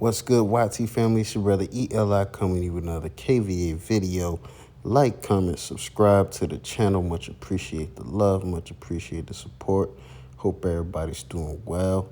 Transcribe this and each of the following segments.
What's good, YT family? It's your brother ELI coming to you with another KVA video. Like, comment, subscribe to the channel. Much appreciate the love, much appreciate the support. Hope everybody's doing well.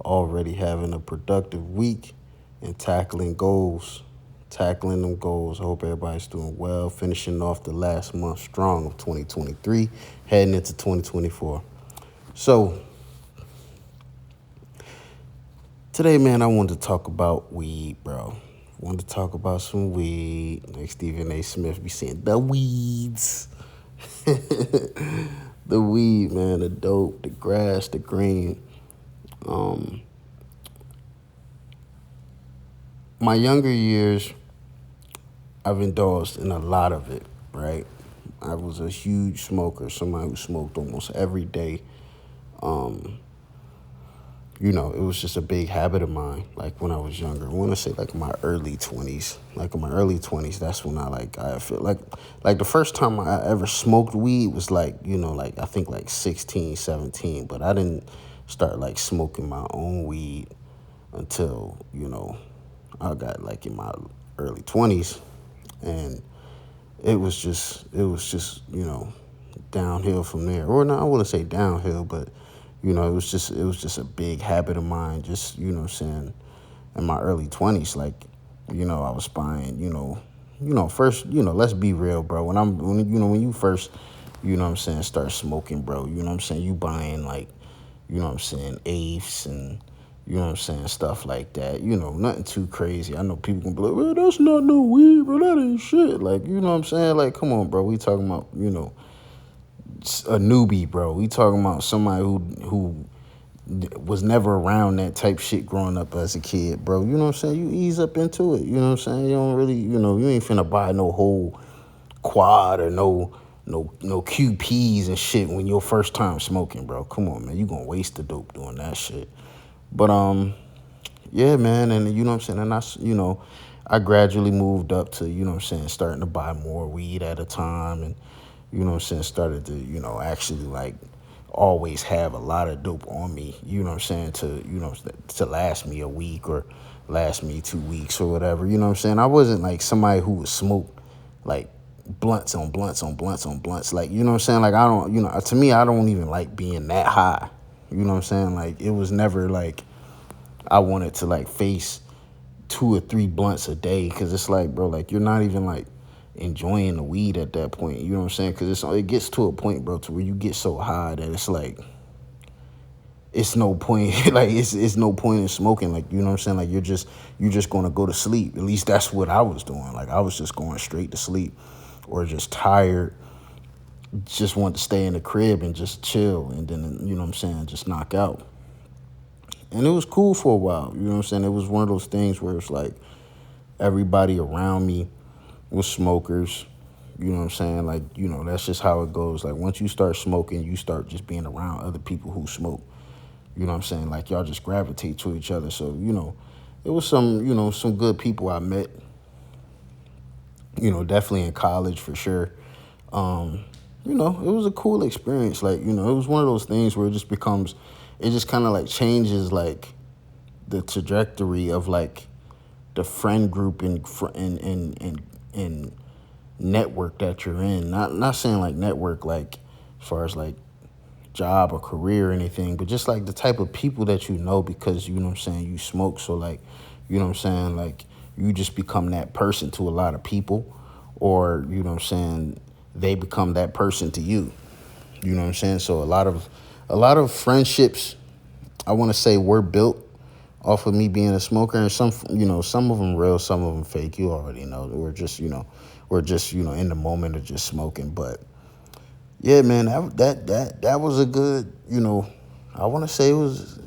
Already having a productive week and tackling goals. Tackling them goals. I hope everybody's doing well. Finishing off the last month strong of 2023, heading into 2024. So, today, man, I wanted to talk about weed, bro. I wanted to talk about some weed. Like Stephen A. Smith be saying, the weeds. The weed, man, the dope, the grass, the green. My younger years, I've indulged in a lot of it, right? I was a huge smoker, somebody who smoked almost every day. It was just a big habit of mine, like when I was younger. I want to say like my early 20s. Like in my early 20s, that's when I feel like the first time I ever smoked weed was like I think like 16, 17. But I didn't start like smoking my own weed until, I got like in my early 20s. And it was just downhill from there. Or no, I wouldn't say downhill, but it was just a big habit of mine, just, saying in my early 20s, like, I was buying, first, let's be real, bro. When you first, start smoking, bro, you buying like, eighths and, stuff like that, nothing too crazy. I know people can be like, well, that's not no weed, bro, that ain't shit. Like, like, come on, bro, we talking about, a newbie, bro. We talking about somebody who was never around that type shit growing up as a kid, bro. You know what I'm saying? You ease up into it. You know what I'm saying? You don't really, you ain't finna buy no whole quad or no QPs and shit when your first time smoking, bro. Come on, man. You gonna waste the dope doing that shit. But yeah, man, and you know what I'm saying? And I gradually moved up to, starting to buy more weed at a time, and started to, actually like always have a lot of dope on me, to last me a week or last me 2 weeks or whatever, I wasn't like somebody who would smoke like blunts on blunts on blunts on blunts. Like, like I don't, to me, I don't even like being that high. Like it was never like I wanted to like face 2 or 3 blunts a day, because it's like, bro, like you're not even like enjoying the weed at that point. You know what I'm saying? Because it gets to a point, bro, to where you get so high that it's like it's no point. Like it's no point in smoking. Like, you know what I'm saying? Like you're just gonna go to sleep. At least that's what I was doing. Like I was just going straight to sleep, or just tired. Just wanted to stay in the crib and just chill, and then just knock out. And it was cool for a while. You know what I'm saying? It was one of those things where it's like everybody around me was smokers. You know what I'm saying? Like, that's just how it goes. Like once you start smoking, you start just being around other people who smoke. You know what I'm saying? Like y'all just gravitate to each other. So, it was some good people I met, definitely in college for sure. It was a cool experience. Like, it was one of those things where it just kind of like changes like the trajectory of like the friend group and network that you're in. Not saying like network like as far as like job or career or anything, but just like the type of people that because you smoke. So like, like you just become that person to a lot of people, or they become that person to you. So a lot of friendships, I want to say, were built off of me being a smoker, and some of them real, some of them fake. You already know. We're just in the moment of just smoking. But yeah, man, that was a good, I want to say it was,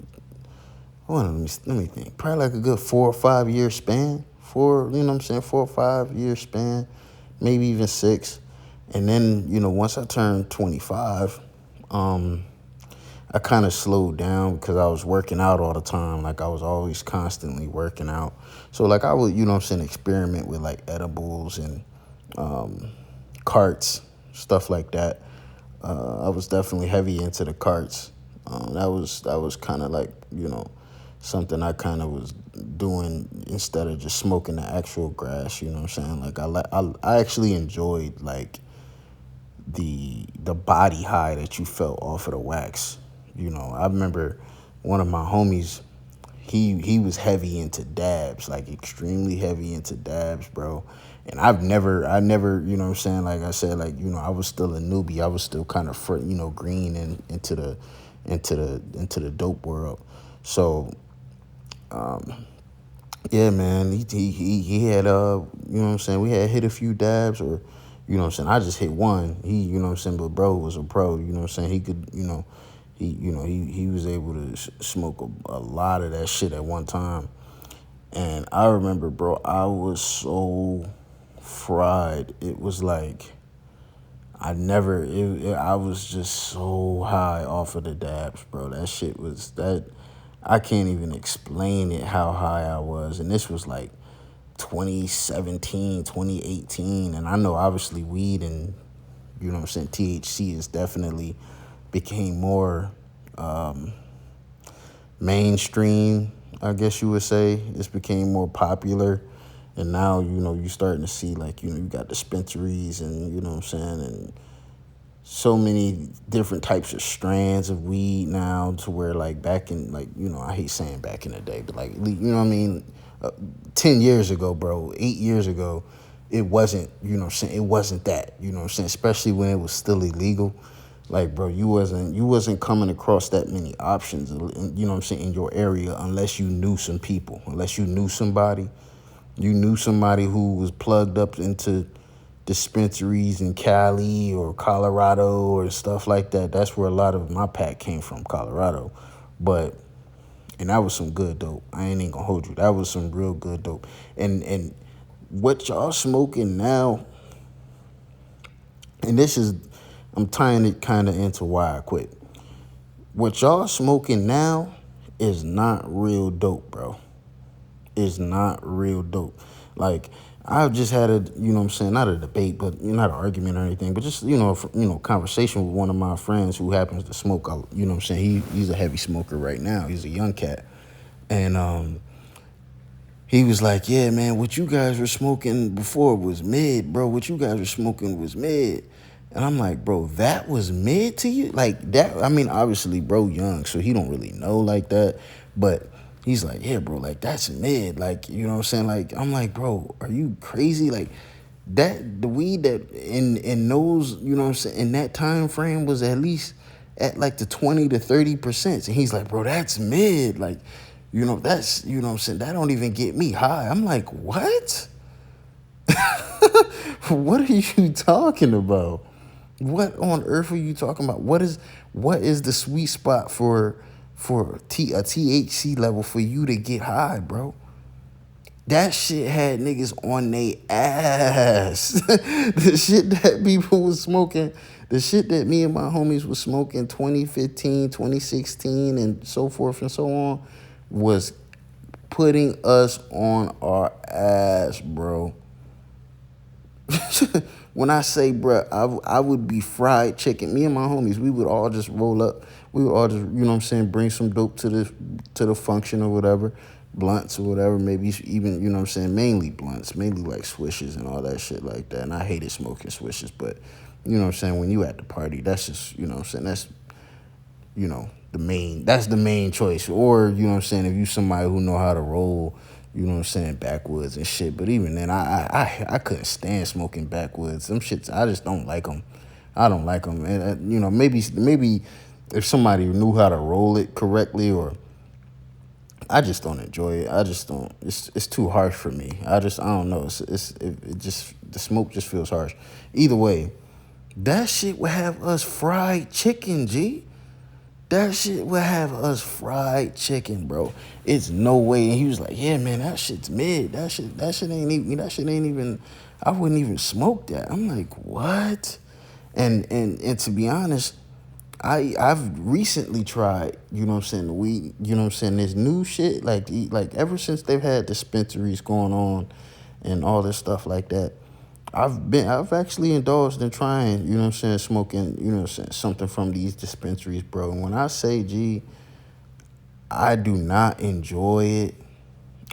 let me think, probably like a good 4 or 5 year span, 4 or 5 year span, maybe even 6. And then, once I turned 25, I kind of slowed down because I was working out all the time. Like I was always constantly working out. So like I would, experiment with like edibles and carts, stuff like that. I was definitely heavy into the carts. That was kind of like, something I kind of was doing instead of just smoking the actual grass. You know what I'm saying? Like I actually enjoyed like the body high that you felt off of the wax. You know, I remember one of my homies. He was heavy into dabs, like extremely heavy into dabs, bro. And I never, you know what I'm saying? Like I said, like, you know, I was still a newbie. I was still kind of, green and into the dope world. So, yeah, man, he had you know what I'm saying? We had hit a few dabs, or you know what I'm saying? I just hit one. You know what I'm saying? But bro was a pro. You know what I'm saying? He could, he was able to smoke a lot of that shit at one time. And I remember, bro, I was so fried. It was like I was just so high off of the dabs, bro. That shit was that. I can't even explain it how high I was. And this was like 2017, 2018. And I know obviously weed and, you know what I'm saying, THC is definitely became more mainstream, I guess you would say. It's became more popular. And now, you know, you're starting to see like, you know, you got dispensaries and, you know what I'm saying, and so many different types of strands of weed now to where like back in like, you know, I hate saying back in the day, but like, you know what I mean? 10 years ago, bro, 8 years ago, it wasn't, you know what I'm saying? It wasn't that, you know what I'm saying? Especially when it was still illegal. Like, bro, you wasn't coming across that many options, you know what I'm saying, in your area unless you knew some people, unless you knew somebody. You knew somebody who was plugged up into dispensaries in Cali or Colorado or stuff like that. That's where a lot of my pack came from, Colorado. But and that was some good dope. I ain't even gonna hold you. That was some real good dope. And what y'all smoking now, and this is I'm tying it kind of into why I quit. What y'all smoking now is not real dope, bro. Is not real dope. Like I've just had a, you know what I'm saying, not a debate, but not an argument or anything, but just, conversation with one of my friends who happens to smoke. You know what I'm saying? He's a heavy smoker right now. He's a young cat. And he was like, yeah, man, what you guys were smoking before was mid, bro. What you guys were smoking was mid. And I'm like, bro, that was mid to you? Like that, I mean, obviously, bro, young, so he don't really know like that. But he's like, yeah, bro, like that's mid. Like, you know what I'm saying? Like, I'm like, bro, are you crazy? Like that, the weed that in those, you know what I'm saying, in that time frame was at least at like the 20 to 30%. And he's like, bro, that's mid. Like, you know, that's, you know what I'm saying, that don't even get me high. I'm like, what? What are you talking about? What on earth are you talking about? What is the sweet spot for a THC level for you to get high, bro? That shit had niggas on they ass. The shit that people was smoking, the shit that me and my homies was smoking 2015, 2016, and so forth and so on, was putting us on our ass, bro. When I say, bro, I would be fried chicken. Me and my homies, we would all just roll up. We would all just, you know what I'm saying, bring some dope to the function or whatever, blunts or whatever. Maybe even, you know what I'm saying, mainly blunts, mainly like swishes and all that shit like that. And I hated smoking swishes, but you know what I'm saying, when you at the party, that's just, you know what I'm saying, that's, that's the main choice. Or, you know what I'm saying, if you somebody who know how to roll, you know what I'm saying, backwoods and shit. But even then, I couldn't stand smoking backwoods. Them shits, I just don't like them. I don't like them. And, maybe if somebody knew how to roll it correctly, or I just don't enjoy it. I just don't. It's too harsh for me. I don't know. It just, the smoke just feels harsh. Either way, that shit would have us fried chicken, G. That shit would have us fried chicken, bro. It's no way. And he was like, yeah, man, that shit's mid. That shit ain't even, I wouldn't even smoke that. I'm like, what? And to be honest, I've recently tried, you know what I'm saying, the weed, you know what I'm saying, this new shit, like ever since they've had dispensaries going on and all this stuff like that. I've actually indulged in trying, you know what I'm saying, smoking, you know what I'm saying, something from these dispensaries, bro. And when I say, G, I do not enjoy it.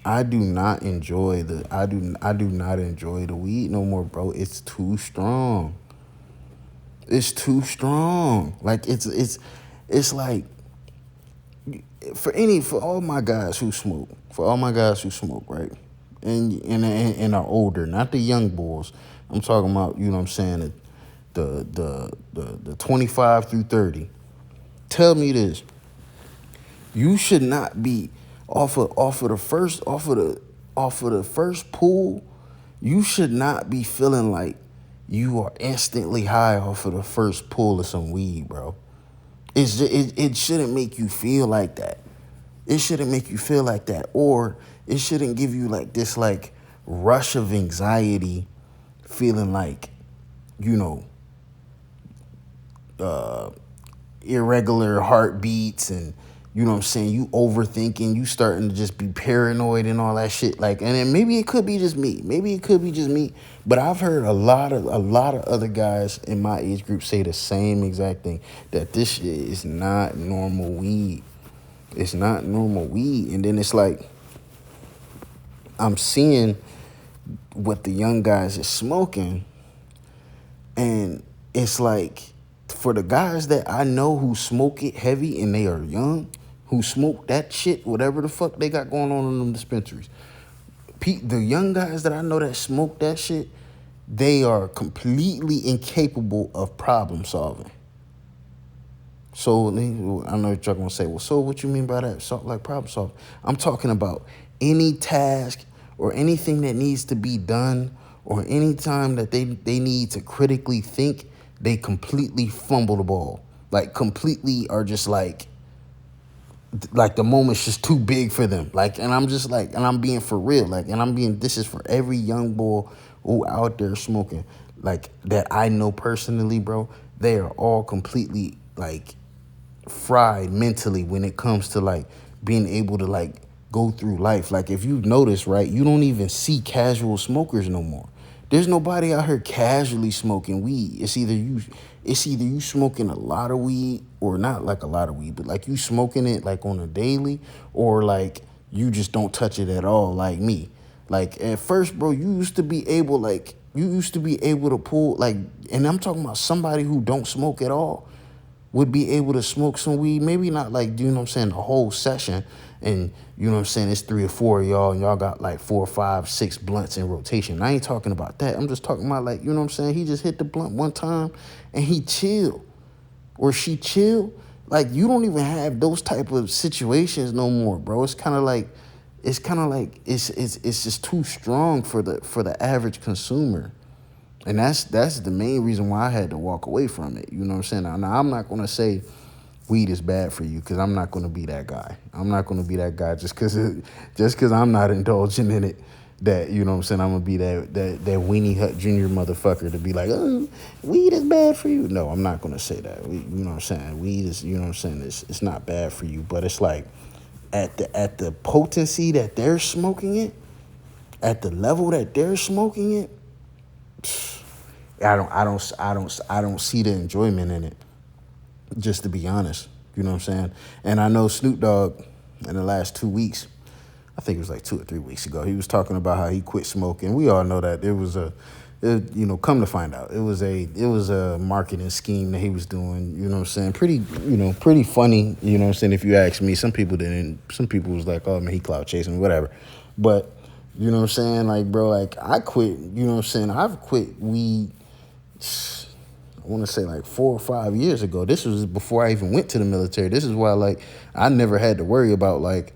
I do not enjoy the weed no more, bro. It's too strong. It's too strong. Like it's like for all my guys who smoke, right? And are older, not the young boys. I'm talking about, you know what I'm saying, the 25 through 30. Tell me this. You should not be off of the first pool. You should not be feeling like you are instantly high off of the first pull of some weed, bro. It shouldn't make you feel like that. It shouldn't make you feel like that, or it shouldn't give you like this like rush of anxiety, feeling like, you know, uh, irregular heartbeats, and you know what I'm saying, you overthinking, you starting to just be paranoid and all that shit. Like, and then maybe it could be just me. But I've heard a lot of other guys in my age group say the same exact thing, that this shit is not normal weed. It's not normal weed. And then it's like I'm seeing what the young guys is smoking, and it's like, for the guys that I know who smoke it heavy and they are young, who smoke that shit, whatever the fuck they got going on in them dispensaries, the young guys that I know that smoke that shit, they are completely incapable of problem solving. So I know you're gonna say, well, so what you mean by that? So, like, problem solving. I'm talking about any task or anything that needs to be done, or any time that they need to critically think, they completely fumble the ball. Like, completely are just like the moment's just too big for them. Like, and I'm just like, and I'm being for real. Like, this is for every young boy who out there smoking, like, that I know personally, bro. They are all completely like fried mentally when it comes to like being able to like go through life. Like, if you notice, right, you don't even see casual smokers no more. There's nobody out here casually smoking weed. It's either you smoking a lot of weed, or not like a lot of weed, but like you smoking it like on a daily, or like you just don't touch it at all, like me. Like, at first, bro, you used to be able to pull, like, and I'm talking about somebody who don't smoke at all would be able to smoke some weed, maybe not like, you know what I'm saying, the whole session. And you know what I'm saying, it's 3 or 4 of y'all, and y'all got like 4 or 5, 6 blunts in rotation. I ain't talking about that. I'm just talking about, like, you know what I'm saying, he just hit the blunt one time and he chill, or she chill. Like, you don't even have those type of situations no more, bro. It's just too strong for the average consumer. And that's the main reason why I had to walk away from it. You know what I'm saying? Now I'm not going to say weed is bad for you, because I'm not going to be that guy. I'm not going to be that guy just because I'm not indulging in it. That, you know what I'm saying, I'm going to be that Weenie Hut Jr. motherfucker to be like, oh, weed is bad for you. No, I'm not going to say that. You know what I'm saying? Weed is, you know what I'm saying, it's not bad for you. But it's like, at the potency that they're smoking it, at the level that they're smoking it, I don't see the enjoyment in it, just to be honest. You know what I'm saying? And I know Snoop Dogg, in the last 2 weeks, I think it was like 2 or 3 weeks ago, he was talking about how he quit smoking. We all know that come to find out, it was a marketing scheme that he was doing. You know what I'm saying? Pretty funny. You know what I'm saying? If you ask me, some people didn't. Some people was like, oh man, he clout chasing, whatever. But you know what I'm saying? Like, bro, like, I quit. You know what I'm saying? I've quit weed, I want to say like 4 or 5 years ago. This was before I even went to the military. This is why, like, I never had to worry about like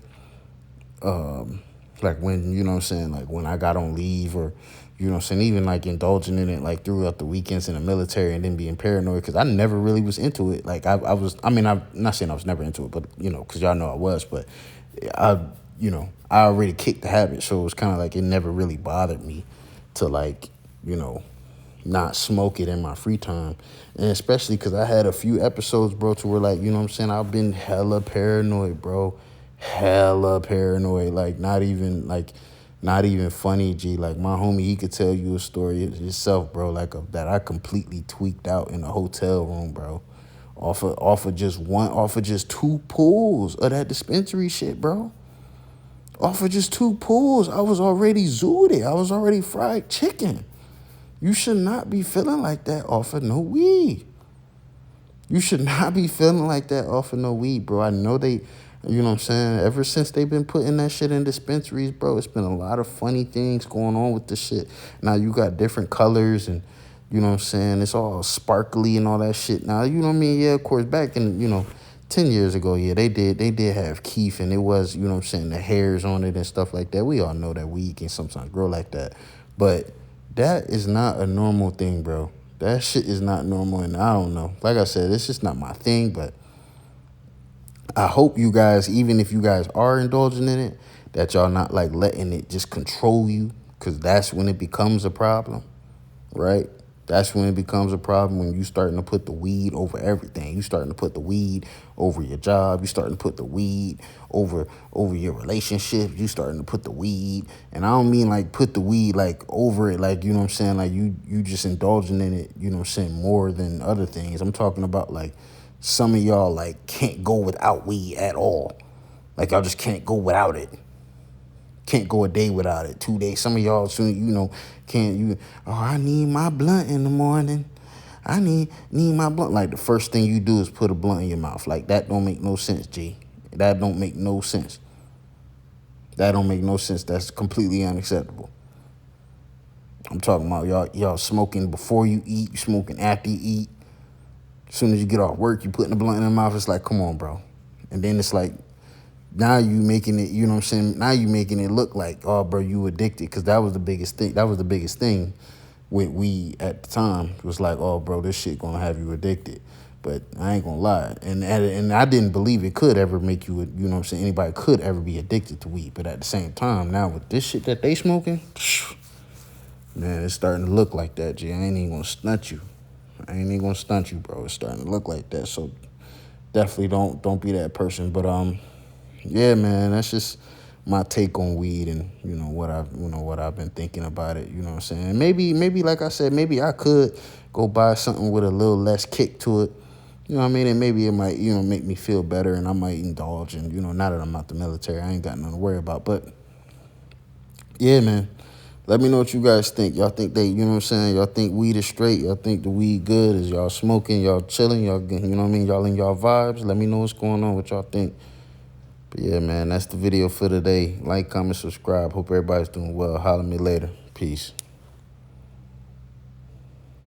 when, you know what I'm saying, like when I got on leave, or, you know what I'm saying, even like indulging in it like throughout the weekends in the military, and then being paranoid, because I never really was into it. Like, I'm not saying I was never into it, but, you know, because y'all know I was, but I already kicked the habit. So it was kind of like, it never really bothered me to, like, you know, not smoke it in my free time. And especially because I had a few episodes, bro, to where, like, you know what I'm saying, I've been hella paranoid, bro. Hella paranoid. Like, not even funny, G. Like, my homie, he could tell you a story himself, bro, like, that I completely tweaked out in a hotel room, bro, off of just two pulls of that dispensary shit, bro. Off of just two pulls, I was already zooted. I was already fried chicken. You should not be feeling like that off of no weed. You should not be feeling like that off of no weed, bro. I know they, you know what I'm saying? Ever since they've been putting that shit in dispensaries, bro, it's been a lot of funny things going on with this shit. Now you got different colors and, you know what I'm saying? It's all sparkly and all that shit. Now, you know what I mean? Yeah, of course, back in, 10 years ago, yeah, they did have keef, and it was, you know what I'm saying, the hairs on it and stuff like that. We all know that weed can sometimes grow like that. But that is not a normal thing, bro. That shit is not normal, and I don't know. Like I said, it's just not my thing, but I hope you guys, even if you guys are indulging in it, that y'all not like letting it just control you, because that's when it becomes a problem, right? That's when it becomes a problem, when you starting to put the weed over everything. You starting to put the weed over your job. You starting to put the weed over your relationship. You starting to put the weed, and I don't mean like put the weed like over it, like, you know what I'm saying, like you just indulging in it, you know what I'm saying, more than other things. I'm talking about like some of y'all like can't go without weed at all. Like y'all just can't go without it. Can't go a day without it. 2 days. Some of y'all soon, can't you. Oh, I need my blunt in the morning. I need my blunt. Like the first thing you do is put a blunt in your mouth. Like that don't make no sense, G. That don't make no sense. That don't make no sense. That's completely unacceptable. I'm talking about y'all smoking before you eat, you smoking after you eat. As soon as you get off work, you putting the blunt in the mouth. It's like, come on, bro. And then it's like, now you making it, you know what I'm saying? Now you making it look like, oh, bro, you addicted. Because that was the biggest thing. That was the biggest thing with weed at the time. It was like, oh, bro, this shit going to have you addicted. But I ain't going to lie. And I didn't believe it could ever make you, you know what I'm saying? Anybody could ever be addicted to weed. But at the same time, now with this shit that they smoking, man, it's starting to look like that, G. I ain't even going to stunt you. I ain't even going to stunt you, bro. It's starting to look like that. So definitely don't be that person. But, yeah, man, that's just my take on weed, and what I've been thinking about it. You know what I'm saying? Maybe like I said, maybe I could go buy something with a little less kick to it. You know what I mean? And maybe it might make me feel better, and I might indulge. And now that I'm out the military, I ain't got nothing to worry about. But yeah, man, let me know what you guys think. Y'all think you know what I'm saying? Y'all think weed is straight? Y'all think the weed good? Is y'all smoking? Y'all chilling? Y'all, you know what I mean? Y'all in y'all vibes? Let me know what's going on. What y'all think? But yeah, man, that's the video for today. Like, comment, subscribe. Hope everybody's doing well. Holler at me later. Peace.